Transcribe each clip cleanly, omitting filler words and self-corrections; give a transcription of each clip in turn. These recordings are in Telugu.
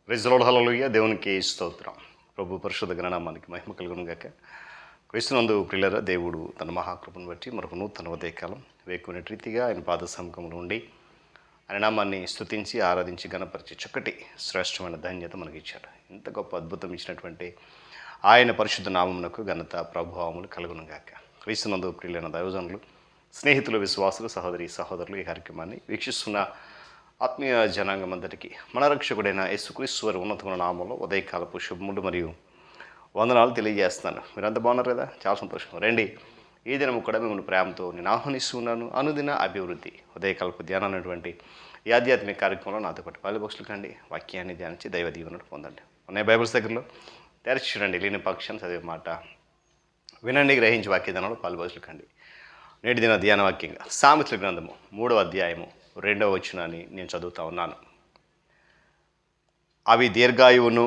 ప్రైజ్ ది లార్డ్, హల్లెలూయా. దేవునికి స్తోత్రం. ప్రభు పరిశుద్ధ ఘననామానికి మహిమ కలుగును గాక. క్రీస్తునందు ప్రియులారా, దేవుడు తన మహాకృపను బట్టి మరొక నూతన ఉదయకాలం వేకునే రీతిగా ఆయన పాద సముఖంలో ఉండి ఆయన నామాన్ని స్తుతించి ఆరాధించి గణపరిచి చక్కటి శ్రేష్టమైన ధన్యత మనకి ఇచ్చాడు. ఇంత గొప్ప అద్భుతం ఇచ్చినటువంటి ఆయన పరిశుద్ధ నామమునకు ఘనత ప్రభావములు కలుగును గాక. క్రీస్తునందు ప్రియులైన దైవజనులు, స్నేహితులు, విశ్వాసులు, సహోదరి సహోదరులు ఈ కార్యక్రమాన్ని వీక్షిస్తున్న ఆత్మీయ జనాంగం అంతటికీ మన రక్షకుడైన యేసుక్రీస్తు వారి ఉన్నతమైన నామంలో ఉదయకాలపు శుభములు మరియు వందనాలు తెలియజేస్తున్నాను. మీరంతా బాగున్నారు కదా? చాలా సంతోషం. రండి, ఈ దినము కూడా మిమ్మల్ని ప్రేమతో నేను ఆహ్వానిస్తున్నాను. అనుదిన అభివృద్ధి ఉదయకాలపు ధ్యానం అనేటువంటి ఈ ఆధ్యాత్మిక కార్యక్రమంలో నాతో పాటు పాలుబోక్సులు కండి, వాక్యాన్ని ధ్యానించి దైవ దీవెనలు పొందండి. ఉన్నాయి బైబిల్స్ దగ్గరలో తెరచి చూడండి. లేని పక్షాన్ని చదివే మాట వినండి, గ్రహించి వాక్య ధ్యానంలో పాలుబోక్సులు కండి. నేటి దిన ధ్యాన వాక్యంగా సామెతల గ్రంథము 3వ అధ్యాయము 2వ వచనాన్ని నేను చదువుతా ఉన్నాను. అవి దీర్ఘాయువును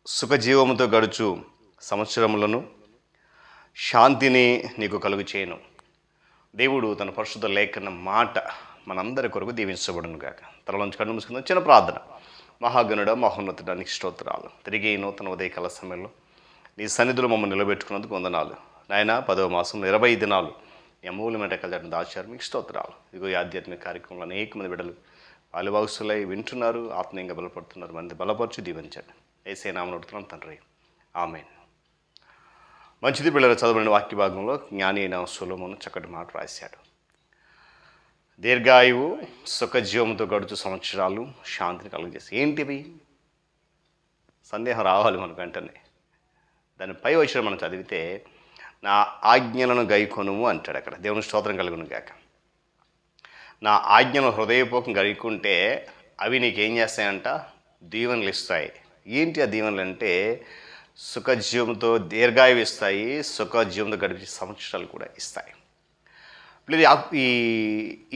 సుఖజీవముతో గడుచు సంవత్సరములను శాంతిని నీకు కలుగు చేయను. దేవుడు తన పరిశుద్ధ లేఖన మాట మనందరి కొరకు దీవించబడును గాక. తలలోంచి కన్ను మూసుకుందాం. చిన్న ప్రార్థన. మహాగణుడ, మహోన్నతుడ, నీకు స్తోత్రాలు. తిరిగి ఈ నూతన ఉదయకాల సమయంలో నీ సన్నిధిలో మమ్మల్ని నిలబెట్టుకున్నందుకు వందనాలు నాయన. 10వ మాసంలో 20 దినాలు ఈ అమూల్యమైన కలజాన్ని దాచారు, మీకు స్తోత్రాలు. ఇదిగో ఈ ఆధ్యాత్మిక కార్యక్రమంలో అనేక మంది బిడ్డలు పాలుభాగస్తులై వింటున్నారు, ఆత్మీయంగా బలపడుతున్నారు. మంది బలపరచు దీవించండి. యేసయ్య నామమున అడుగుతున్నాను తండ్రి, ఆమేన్. మంచిది పిల్లలు, చదవబడిన వాక్య భాగంలో జ్ఞాని అయిన సొలొమోను చక్కటి మాట రాశాడు. దీర్ఘాయువు సుఖజీవంతో గడుచు సంవత్సరాలు శాంతిని కలుగజేసి. ఏంటివి? సందేహం రావాలి మనకు వెంటనే. దాని పై వచ్చిన మనం చదివితే నా ఆజ్ఞలను గైకొనుము అంటాడు అక్కడ. దేవుని స్తోత్రం కలుగును గాక. నా ఆజ్ఞను హృదయపూర్వకం గైకుంటే అవి నీకేం చేస్తాయంట? దీవెనలు ఇస్తాయి. ఏంటి ఆ దీవెనలు అంటే? సుఖజీవంతో దీర్ఘాయువు ఇస్తాయి, సుఖజీవంతో గడిపే సంవత్సరాలు కూడా ఇస్తాయి.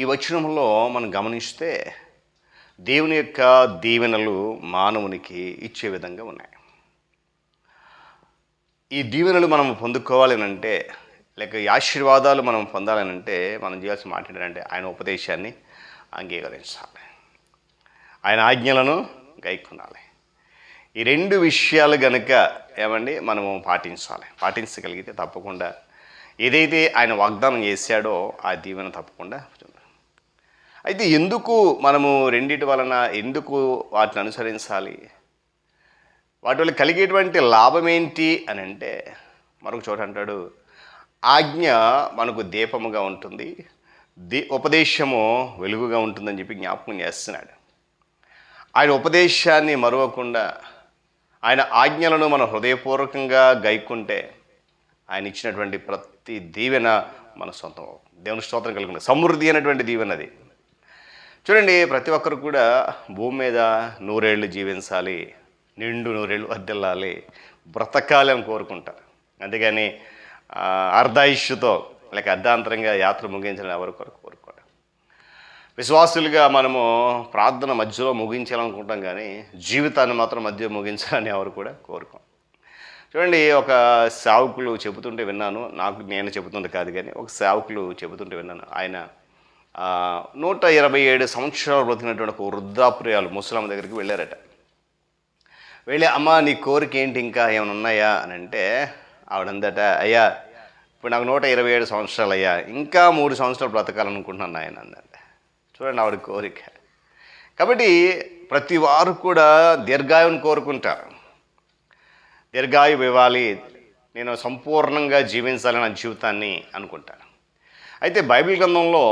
ఈ వచనంలో మనం గమనిస్తే దేవుని యొక్క దీవెనలు మానవునికి ఇచ్చే విధంగా ఉన్నాయి. ఈ దీవెనలు మనం పొందుకోవాలి అంటే, లేక ఈ ఆశీర్వాదాలు మనం పొందాలని అంటే మనం చేయాల్సిన మాట ఏంటంటే ఆయన ఉపదేశాన్ని అంగీకరించాలి, ఆయన ఆజ్ఞలను గైకొనాలి. ఈ 2 విషయాలు కనుక ఏమండి మనము పాటించగలిగితే తప్పకుండా ఏదైతే ఆయన వాగ్దానం చేశాడో ఆ దీవెన తప్పకుండా. అయితే ఎందుకు మనము రెండిటి వలన ఎందుకు వాటిని అనుసరించాలి? వాటి వల్ల కలిగేటువంటి లాభం ఏంటి అని అంటే, మరొక చోట అంటాడు, ఆజ్ఞ మనకు దీపముగా ఉంటుంది, ఉపదేశము వెలుగుగా ఉంటుందని చెప్పి జ్ఞాపకం చేస్తున్నాడు. ఆయన ఉపదేశాన్ని మరవకుండా ఆయన ఆజ్ఞలను మనం హృదయపూర్వకంగా గైకుంటే ఆయన ఇచ్చినటువంటి ప్రతి దీవెన మన సొంతం. దేవుని స్తోత్రం కలుగుతుంది. సమృద్ధి అయినటువంటి దీవెన అది. చూడండి, ప్రతి ఒక్కరు కూడా భూమి మీద 100 ఏళ్ళు జీవించాలి, నిండు 100 ఏళ్ళు వర్ధిల్లాలి, బ్రతకాలి అని కోరుకుంటారు. అంతేగాని అర్ధాయుష్యుతో లేక అర్ధాంతరంగా యాత్ర ముగించాలని ఎవరు కోరుకోరు. విశ్వాసులుగా మనము ప్రార్థన మధ్యలో ముగించాలనుకుంటాం, కానీ జీవితాన్ని మాత్రం మధ్య ముగించాలని ఎవరు కూడా కోరుకోం. చూడండి, ఒక సేవకులు చెబుతుంటే విన్నాను, నేను చెబుతుంది కాదు కానీ ఒక సేవకులు చెబుతుంటే విన్నాను. ఆయన 127 సంవత్సరాలు బ్రతికినటువంటి ఒక వృద్ధాప్రియాలు ముసలమ్మ దగ్గరికి వెళ్ళారట. వెళ్ళి, అమ్మ నీ కోరిక ఏంటి, ఇంకా ఏమైనా ఉన్నాయా అని అంటే ఆవిడందట, అయ్యా ఇప్పుడు నాకు 127 సంవత్సరాలు అయ్యా, ఇంకా 3 సంవత్సరాలు బ్రతకాలనుకుంటున్నాను ఆయన అందట. చూడండి ఆవిడ కోరిక. కాబట్టి ప్రతి వారు కూడా దీర్ఘాయువుని కోరుకుంటారు. దీర్ఘాయువు ఇవ్వాలి, నేను సంపూర్ణంగా జీవించాలి నా జీవితాన్ని అనుకుంటాను. అయితే బైబిల్ గ్రంథంలో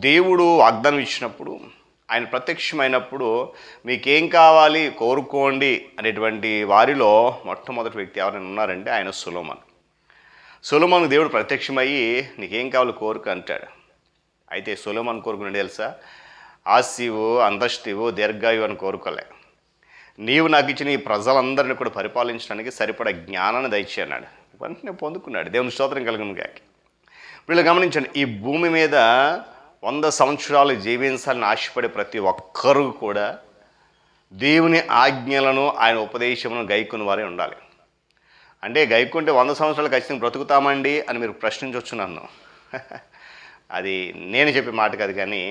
దేవుడు వాగ్దానం ఇచ్చినప్పుడు, ఆయన ప్రత్యక్షమైనప్పుడు మీకేం కావాలి కోరుకోండి అనేటువంటి వారిలో మొట్టమొదటి వ్యక్తి ఎవరైనా ఉన్నారంటే ఆయన సొలొమోను దేవుడు ప్రత్యక్షమయ్యి నీకేం కావాలి కోరుకు అంటాడు. అయితే సొలొమోను కోరుకునేది తెలుసా? ఆస్తివు, అంతస్తువు, దీర్ఘాయువు అని కోరుకోలే. నీవు నాకు ఇచ్చిన ఈ ప్రజలందరినీ కూడా పరిపాలించడానికి సరిపడా జ్ఞానాన్ని దయచేయన్నాడు. వెంటనే పొందుకున్నాడు. దేవుని స్తోత్రం కలుగును గాక. వీళ్ళు గమనించండి, ఈ భూమి మీద 100 సంవత్సరాలు జీవించాలని ఆశపడే ప్రతి ఒక్కరూ కూడా దేవుని ఆజ్ఞలను ఆయన ఉపదేశమును గైకుని వారే ఉండాలి. అంటే గైకుంటే 100 సంవత్సరాలు ఖచ్చితంగా బ్రతుకుతామండి అని మీరు ప్రశ్నించవచ్చు నన్ను. అది నేను చెప్పే మాట కాదు, కానీ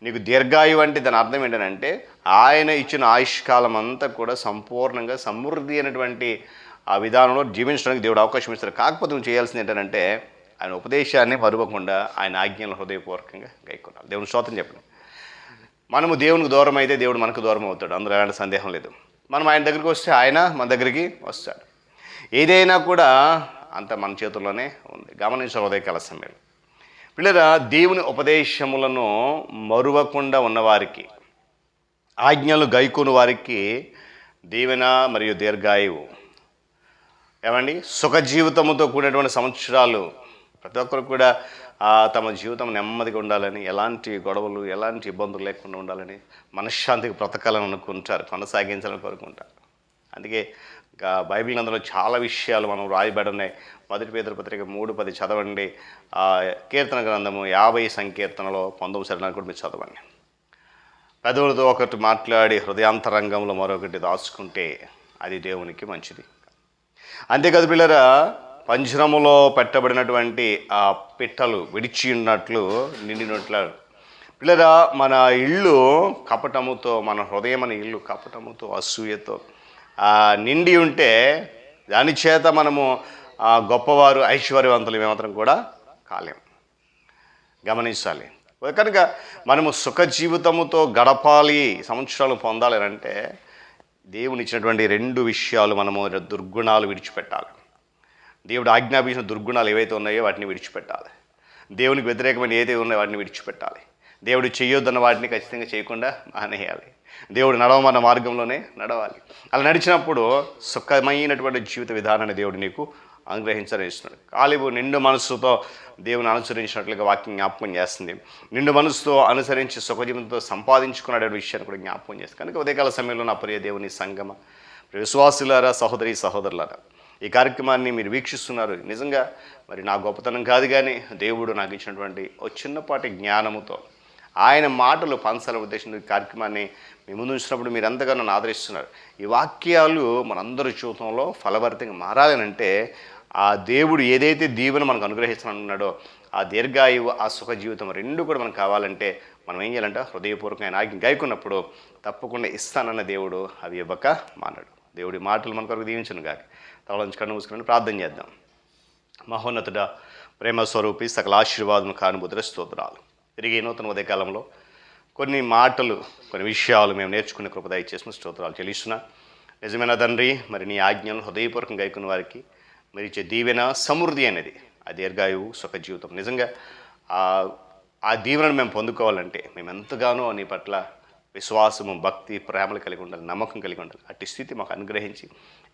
నీకు దీర్ఘాయువు అంటే దాని అర్థం ఏంటంటే ఆయన ఇచ్చిన ఆయుష్కాలం అంతా కూడా సంపూర్ణంగా సమృద్ధి అయినటువంటి ఆ విధానంలో జీవించడానికి దేవుడు అవకాశం ఇస్తారు. కాకపోతే నువ్వు చేయాల్సింది ఏంటంటే ఆయన ఉపదేశాన్ని మరువకుండా ఆయన ఆజ్ఞలను హృదయపూర్వకంగా గైకొనాలి. దేవుని స్తోత్రం చెప్పండి. మనము దేవునికి దూరం అయితే దేవుడు మనకు దూరం అవుతాడు, అందులో ఎలాంటి సందేహం లేదు. మనం ఆయన దగ్గరికి వస్తే ఆయన మన దగ్గరికి వస్తాడు. ఏదైనా కూడా అంత మన చేతుల్లోనే ఉంది. గమనించాలి ఉదయకాల సమయంలో పిల్లరా, దేవుని ఉపదేశములను మరువకుండా ఉన్నవారికి, ఆజ్ఞలు గైకొను వారికి దీవెన మరియు దీర్ఘాయువు, ఏమండి సుఖ జీవితంతో కూడినటువంటి సంవత్సరాలు, ప్రతి ఒక్కరు కూడా తమ జీవితం నెమ్మదిగా ఉండాలని, ఎలాంటి గొడవలు ఎలాంటి ఇబ్బందులు లేకుండా ఉండాలని, మనశ్శాంతికి బ్రతకాలని అనుకుంటారు, కొనసాగించాలని కోరుకుంటారు. అందుకే ఇంకా బైబిల్ అందులో చాలా విషయాలు మనం రాయబడి ఉన్నాయి. 1 పేతురు పత్రిక 3:10 చదవండి. కీర్తన గ్రంథము 50 సంకీర్తనలో 19 చరణాలు కూడా మీరు చదవండి. పెదవులతో ఒకటి మాట్లాడి హృదయాంతరంగంలో మరొకటి దాచుకుంటే అది దేవునికి మంచిది. అంతేకాదు పిల్లరా, పంజరములో పెట్టబడినటువంటి ఆ పిట్టలు విడిచి ఉన్నట్లు నిండినట్లు పిల్లరా, మన ఇల్లు కపటముతో, మన హృదయం అనే ఇల్లు కపటముతో అసూయతో నిండి ఉంటే దాని చేత మనము గొప్పవారు ఐశ్వర్యవంతులు ఏమాత్రం కూడా కాలేము. గమనించాలి. కనుక మనము సుఖ జీవితముతో గడపాలి, సంవత్సరాలు పొందాలి అంటే దేవుని ఇచ్చినటువంటి 2 విషయాలు, మనము దుర్గుణాలు విడిచిపెట్టాలి. దేవుడు ఆజ్ఞాపించిన దుర్గుణాలు ఏవైతే ఉన్నాయో వాటిని విడిచిపెట్టాలి. దేవునికి వ్యతిరేకమైన ఏదైతే ఉన్నాయో వాటిని విడిచిపెట్టాలి. దేవుడు చేయొద్దన్న వాటిని ఖచ్చితంగా చేయకుండా మానేయాలి. దేవుడు నడవమన్న మార్గంలోనే నడవాలి. అలా నడిచినప్పుడు సుఖమైనటువంటి జీవిత విధానాన్ని దేవుడు నీకు అనుగ్రహించనిస్తున్నాడు. కాలేబు నిండు మనస్సుతో దేవుని అనుసరించినట్లుగా వాక్యం జ్ఞాపకం చేస్తుంది. నిండు మనస్సుతో అనుసరించి సుఖజీవితంతో సంపాదించుకున్న విషయాన్ని కూడా జ్ఞాపకం చేస్తుంది. కనుక ఉదయకాల సమయంలో నా ప్రియ దేవుని సంగమ, విశ్వాసులారా, సహోదరి సహోదరులారా, ఈ కార్యక్రమాన్ని మీరు వీక్షిస్తున్నారు. నిజంగా మరి నా గొప్పతనం కాదు, కానీ దేవుడు నాకు ఇచ్చినటువంటి ఒక చిన్నపాటి జ్ఞానముతో ఆయన మాటలు పంచాల ఉద్దేశం ఈ కార్యక్రమాన్ని మీ ముందు ఉంచినప్పుడు మీరు ఎంతగానో నన్ను ఆదరిస్తున్నారు. ఈ వాక్యాలు మనందరి జీవితంలో ఫలభరితంగా మారాలనంటే ఆ దేవుడు ఏదైతే దీవెన మనకు అనుగ్రహిస్తున్నాడో ఆ దీర్ఘాయువు, ఆ సుఖ జీవితం 2 కూడా మనకు కావాలంటే మనం ఏం చేయాలంటే హృదయపూర్వకంగా ఆజ్ఞ గైకున్నప్పుడు తప్పకుండా ఇస్తానన్న దేవుడు అవి ఇవ్వక మానడు. దేవుడి మాటలు మన కొరకు దీవించను గాక. తలవంచి కన్ను మూసుకుని ప్రార్థన చేద్దాం. మహోన్నతుడ, ప్రేమ స్వరూపి, సకల ఆశీర్వాదం కానుబుద్ర స్తోత్రాలు. తిరిగి నూతన ఉదయకాలంలో కొన్ని మాటలు, కొన్ని విషయాలు మేము నేర్చుకునే కృప దయచేసిన స్తోత్రాలు చెల్లిస్తున్నా. నిజమైన తండ్రి, మరి నీ ఆజ్ఞలను హృదయపూర్వకంగా గైకున్న వారికి మరి ఇచ్చే దీవెన సమృద్ధి అనేది ఆ దీర్ఘాయువు సుఖ జీవితం. నిజంగా ఆ దీవెనను మేము పొందుకోవాలంటే మేము ఎంతగానో నీ పట్ల విశ్వాసము, భక్తి, ప్రేమలు కలిగి ఉండాలి, నమ్మకం కలిగి ఉండాలి. అట్టి స్థితి మాకు అనుగ్రహించి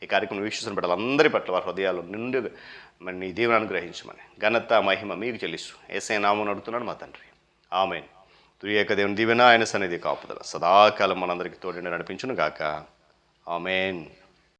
ఈ కార్యక్రమం వీక్షిస్తున్న బిడ్డలందరి పట్ల వారి హృదయాలు నిండుగా మరి నీ దీవెన అనుగ్రహించమని ఘనత మహిమ మీకు చెల్లిస్తూ యేసయ్య నామమున అడుగుతున్నాడు మా తండ్రి, ఆమేన్. త్రియేక దేవుని దీవెన, ఆయన సన్నిధి కాపుదల సదాకాలం మనందరికీ తోడుండి నడిపించును గాక. ఆమేన్.